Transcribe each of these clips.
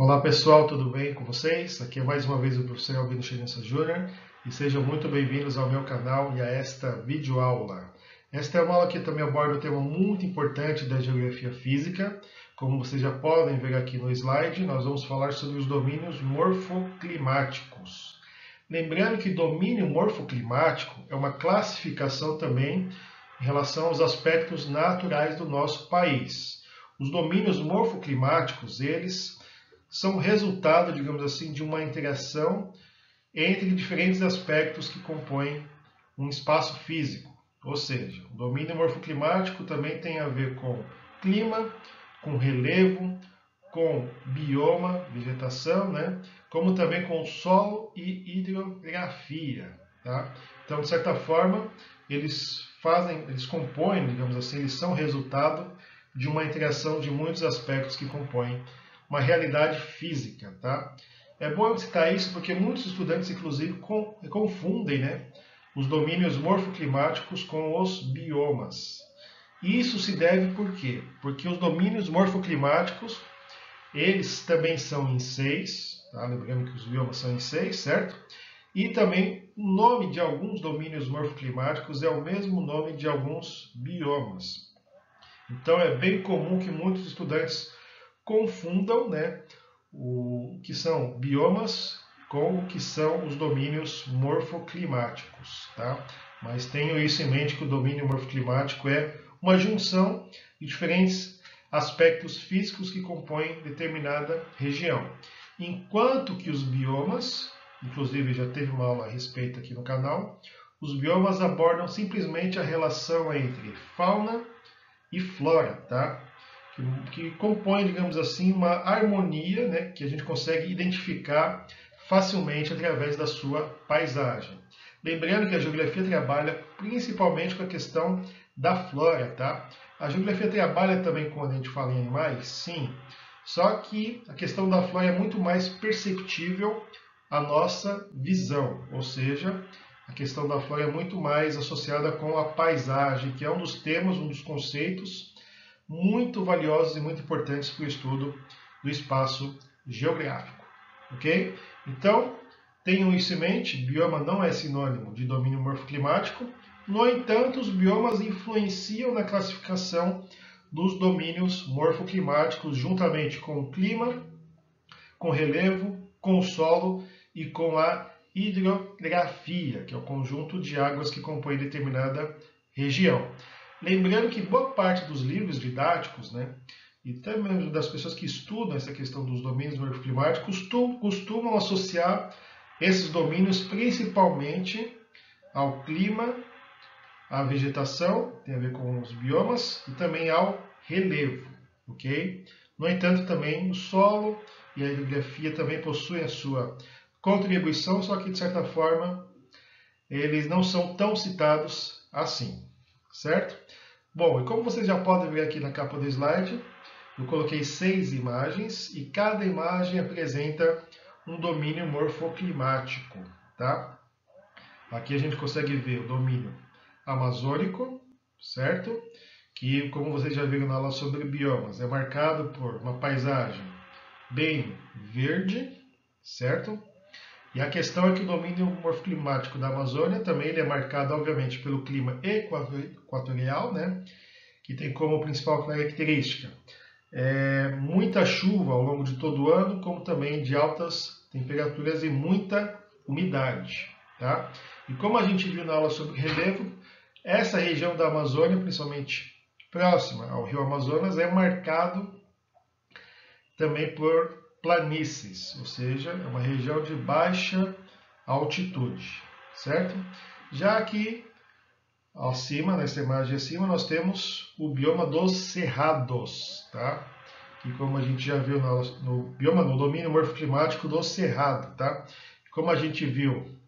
Olá pessoal, tudo bem com vocês? Aqui é mais uma vez o professor Albino Chirença Júnior e sejam muito bem-vindos ao meu canal e a esta videoaula. Esta é uma aula que também aborda um tema muito importante da geografia física. Como vocês já podem ver aqui no slide, nós vamos falar sobre os domínios morfoclimáticos. Lembrando que domínio morfoclimático é uma classificação também em relação aos aspectos naturais do nosso país. Os domínios morfoclimáticos, eles são resultado, digamos assim, de uma interação entre diferentes aspectos que compõem um espaço físico. Ou seja, o domínio morfoclimático também tem a ver com clima, com relevo, com bioma, vegetação, né? Como também com solo e hidrografia. Tá? Então, de certa forma, eles compõem, digamos assim, eles são resultado de uma interação de muitos aspectos que compõem uma realidade física. Tá? É bom citar isso porque muitos estudantes, inclusive, confundem, né, os domínios morfoclimáticos com os biomas. Isso se deve por quê? Porque os domínios morfoclimáticos, eles também são em 6, tá? Lembrando que os biomas são em 6, certo? E também o nome de alguns domínios morfoclimáticos é o mesmo nome de alguns biomas. Então é bem comum que muitos estudantes confundam, né, o que são biomas com o que são os domínios morfoclimáticos. Tá? Mas tenham isso em mente que o domínio morfoclimático é uma junção de diferentes aspectos físicos que compõem determinada região. Enquanto que os biomas, inclusive já teve uma aula a respeito aqui no canal, os biomas abordam simplesmente a relação entre fauna e flora, tá? Que compõe, digamos assim, uma harmonia, né, que a gente consegue identificar facilmente através da sua paisagem. Lembrando que a geografia trabalha principalmente com a questão da flora, tá? A geografia trabalha também quando a gente fala em animais, sim. Só que a questão da flora é muito mais perceptível à nossa visão, ou seja, a questão da flora é muito mais associada com a paisagem, que é um dos temas, um dos conceitos muito valiosos e muito importantes para o estudo do espaço geográfico. Ok? Então, tenham isso em mente, bioma não é sinônimo de domínio morfoclimático. No entanto, os biomas influenciam na classificação dos domínios morfoclimáticos juntamente com o clima, com o relevo, com o solo e com a hidrografia, que é o conjunto de águas que compõe determinada região. Lembrando que boa parte dos livros didáticos, né, e também das pessoas que estudam essa questão dos domínios morfoclimáticos, costumam associar esses domínios principalmente ao clima, à vegetação, tem a ver com os biomas, e também ao relevo. Ok? No entanto, também o solo e a hidrografia também possuem a sua contribuição, só que de certa forma eles não são tão citados assim, certo? Bom, e como vocês já podem ver aqui na capa do slide, eu coloquei 6 imagens e cada imagem apresenta um domínio morfoclimático, tá? Aqui a gente consegue ver o domínio amazônico, certo? Que, como vocês já viram na aula sobre biomas, é marcado por uma paisagem bem verde, certo? E a questão é que o domínio morfoclimático da Amazônia também ele é marcado, obviamente, pelo clima equatorial, né? Que tem como principal característica muita chuva ao longo de todo o ano, como também de altas temperaturas e muita umidade. Tá? E como a gente viu na aula sobre relevo, essa região da Amazônia, principalmente próxima ao rio Amazonas, é marcado também por planícies, ou seja, é uma região de baixa altitude, certo? Já aqui, acima, nessa imagem acima, nós temos o bioma dos cerrados, tá? Que como a gente já viu no domínio morfoclimático do cerrado, tá? Como a gente viu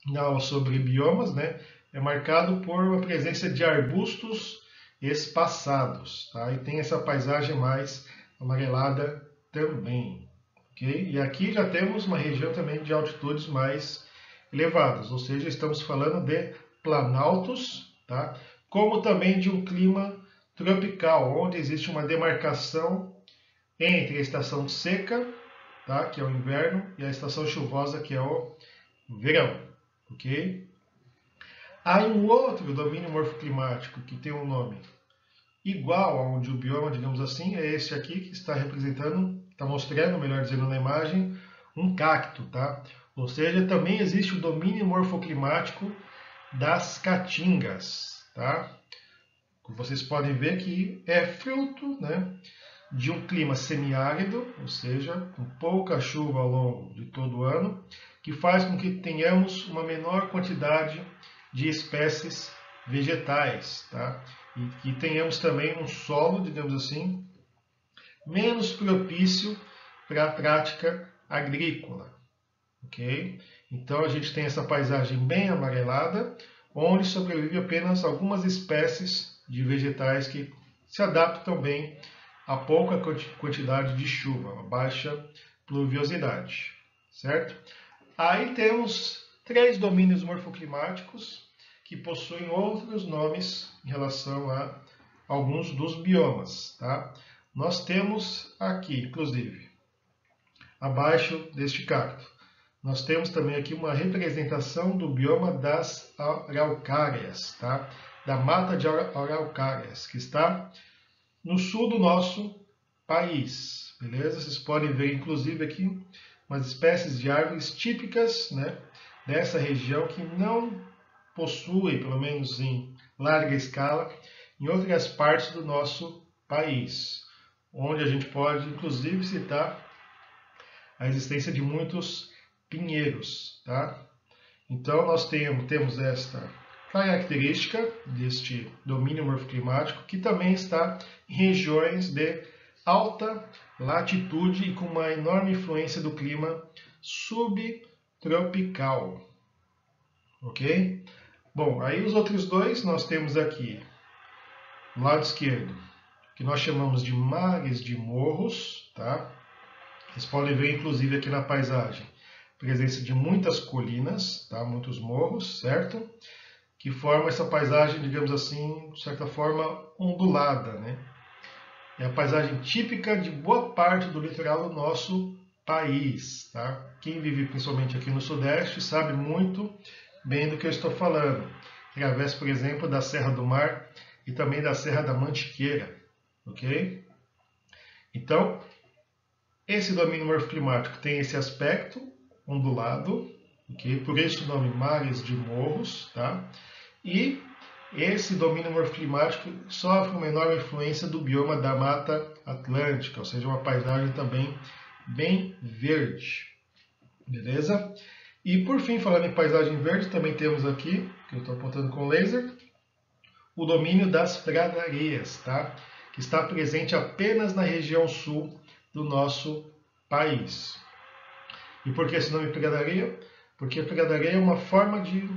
na aula sobre biomas, né? É marcado por uma presença de arbustos espaçados, tá? E tem essa paisagem mais amarelada também, ok? E aqui já temos uma região também de altitudes mais elevadas, ou seja, estamos falando de planaltos, tá? Como também de um clima tropical, onde existe uma demarcação entre a estação seca tá? Que é o inverno, e a estação chuvosa, que é o verão, ok? Há um outro domínio morfoclimático que tem um nome igual aonde o bioma, digamos assim, é esse aqui que está representando, está mostrando, melhor dizendo, na imagem, um cacto, tá? Ou seja, também existe o domínio morfoclimático das caatingas, tá? Vocês podem ver que é fruto, né, de um clima semiárido, ou seja, com pouca chuva ao longo de todo o ano, que faz com que tenhamos uma menor quantidade de espécies vegetais, tá? E que tenhamos também um solo, digamos assim, menos propício para a prática agrícola, ok? Então a gente tem essa paisagem bem amarelada, onde sobrevive apenas algumas espécies de vegetais que se adaptam bem a pouca quantidade de chuva, a baixa pluviosidade, certo? Aí temos 3 domínios morfoclimáticos que possuem outros nomes em relação a alguns dos biomas, tá? Nós temos aqui, inclusive, abaixo deste cacto, nós temos também aqui uma representação do bioma das araucárias, tá? Da mata de araucárias, que está no sul do nosso país, beleza? Vocês podem ver, inclusive, aqui umas espécies de árvores típicas, né, dessa região que não possuem, pelo menos em larga escala, em outras partes do nosso país, onde a gente pode, inclusive, citar a existência de muitos pinheiros, tá? Então, nós temos esta característica deste domínio morfoclimático, que também está em regiões de alta latitude e com uma enorme influência do clima subtropical, ok? Bom, aí os outros dois nós temos aqui, no lado esquerdo, que nós chamamos de mares de morros, tá? Vocês podem ver, inclusive, aqui na paisagem, presença de muitas colinas, tá? Muitos morros, certo? Que formam essa paisagem, digamos assim, de certa forma, ondulada, né? É a paisagem típica de boa parte do litoral do nosso país, tá? Quem vive principalmente aqui no Sudeste sabe muito bem do que eu estou falando, através, por exemplo, da Serra do Mar e também da Serra da Mantiqueira, ok? Então, esse domínio morfoclimático tem esse aspecto ondulado, ok? Por isso o nome mares de morros, tá? E esse domínio morfoclimático sofre uma enorme influência do bioma da Mata Atlântica, ou seja, uma paisagem também bem verde, beleza? E por fim, falando em paisagem verde, também temos aqui, que eu estou apontando com laser, o domínio das pradarias, tá? Que está presente apenas na região sul do nosso país. E por que esse nome pradaria? Porque pradaria é uma forma de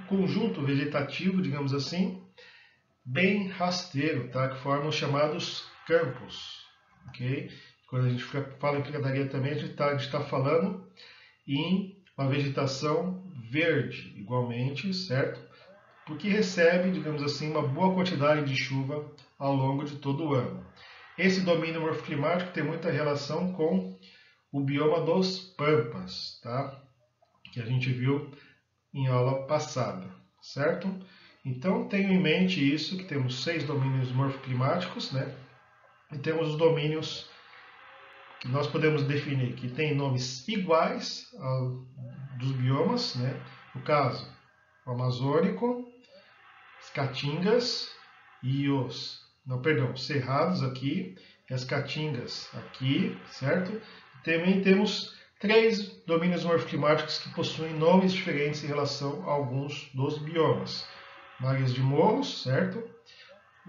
conjunto vegetativo, digamos assim, bem rasteiro, tá? Que formam os chamados campos, ok? Quando a gente fala em pradaria também, a gente está falando em uma vegetação verde, igualmente, certo? Porque recebe, digamos assim, uma boa quantidade de chuva ao longo de todo o ano. Esse domínio morfoclimático tem muita relação com o bioma dos pampas, tá? Que a gente viu em aula passada, certo? Então, tenham em mente isso, que temos 6 domínios morfoclimáticos, né? E temos os domínios que nós podemos definir, que têm nomes iguais dos biomas, né? No caso, o amazônico, as caatingas e cerrados aqui, e as caatingas aqui, certo? Também temos 3 domínios morfoclimáticos que possuem nomes diferentes em relação a alguns dos biomas. Mares de morros, certo?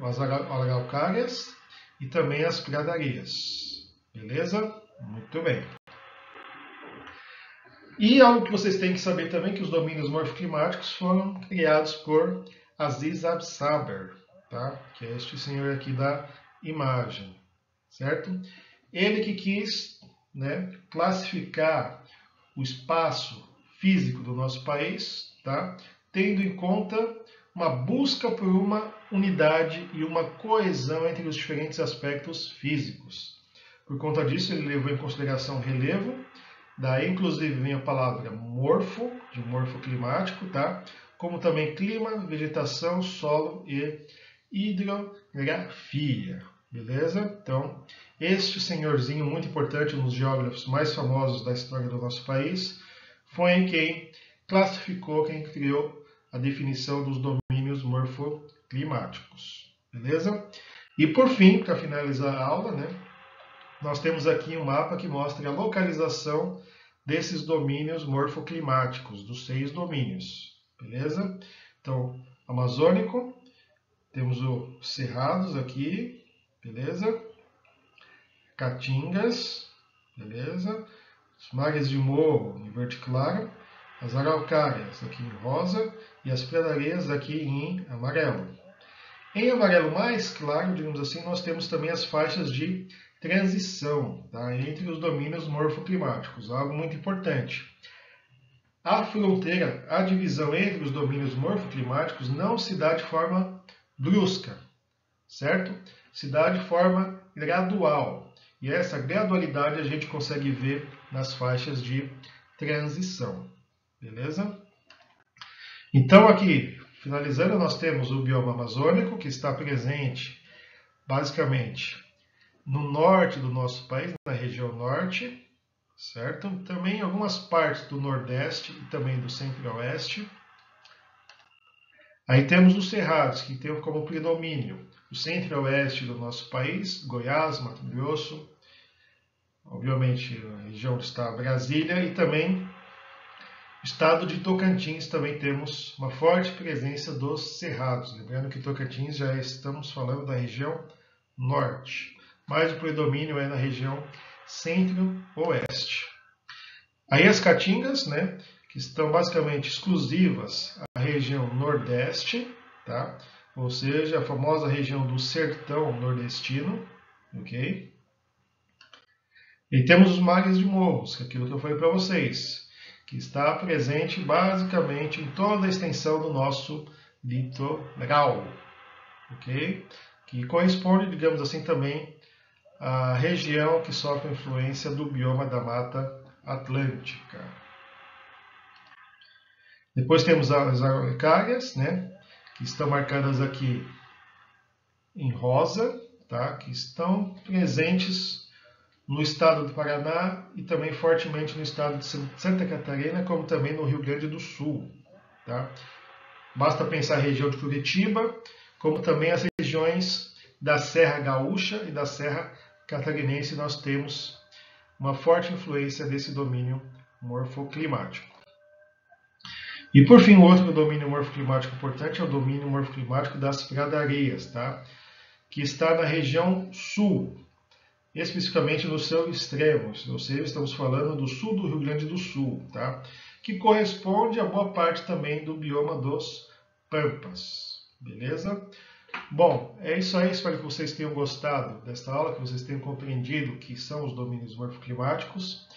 As araucárias e também as pradarias. Beleza? Muito bem. E algo que vocês têm que saber também, que os domínios morfoclimáticos foram criados por Aziz Absaber, tá? Que é este senhor aqui da imagem, certo? Ele que quis, né, classificar o espaço físico do nosso país, tá? Tendo em conta uma busca por uma unidade e uma coesão entre os diferentes aspectos físicos. Por conta disso, ele levou em consideração o relevo, Daí, inclusive, vem a palavra morfo, de morfoclimático, tá? Como também clima, vegetação, solo e hidrografia, beleza? Então, este senhorzinho muito importante, um dos geógrafos mais famosos da história do nosso país, foi quem classificou, quem criou a definição dos domínios morfoclimáticos, beleza? E por fim, para finalizar a aula, né, nós temos aqui um mapa que mostra a localização desses domínios morfoclimáticos, dos 6 domínios, beleza? Então, amazônico, temos os cerrados aqui, beleza? Caatingas, beleza? Os mares de morro em verde claro, as araucárias aqui em rosa e as predarias aqui em amarelo. Em amarelo mais claro, digamos assim, nós temos também as faixas de transição, tá, entre os domínios morfoclimáticos, algo muito importante. A fronteira, a divisão entre os domínios morfoclimáticos não se dá de forma brusca, certo? Se dá de forma gradual. E essa gradualidade a gente consegue ver nas faixas de transição, beleza? Então aqui, finalizando, nós temos o bioma amazônico, que está presente basicamente no norte do nosso país, na região norte, certo? Também algumas partes do nordeste e também do centro-oeste. Aí temos os cerrados, que tem como predomínio o centro-oeste do nosso país, Goiás, Mato Grosso, obviamente a região onde está Brasília, e também estado de Tocantins, também temos uma forte presença dos cerrados. Lembrando que Tocantins já estamos falando da região norte, mas o predomínio é na região centro-oeste. Aí as caatingas, né, que estão basicamente exclusivas à região nordeste, tá? Ou seja, a famosa região do sertão nordestino, ok? E temos os mares de morros, que é aquilo que eu falei para vocês, que está presente basicamente em toda a extensão do nosso litoral, ok? Que corresponde, digamos assim, também à região que sofre a influência do bioma da Mata Atlântica. Depois temos as araucárias, né, que estão marcadas aqui em rosa, tá, que estão presentes no estado do Paraná e também fortemente no estado de Santa Catarina, como também no Rio Grande do Sul. Tá? Basta pensar a região de Curitiba, como também as regiões da Serra Gaúcha e da Serra Catarinense, nós temos uma forte influência desse domínio morfoclimático. E por fim, o outro domínio morfoclimático importante é o domínio morfoclimático das pradarias, tá? Que está na região sul, especificamente no seu extremo, ou seja, estamos falando do sul do Rio Grande do Sul, tá? Que corresponde a boa parte também do bioma dos Pampas, beleza? Bom, é isso aí, espero que vocês tenham gostado desta aula, que vocês tenham compreendido o que são os domínios morfoclimáticos,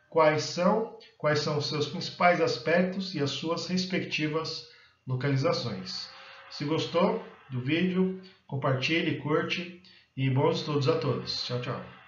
quais são os seus principais aspectos e as suas respectivas localizações. Se gostou do vídeo, compartilhe, curte e bons estudos a todos. Tchau, tchau.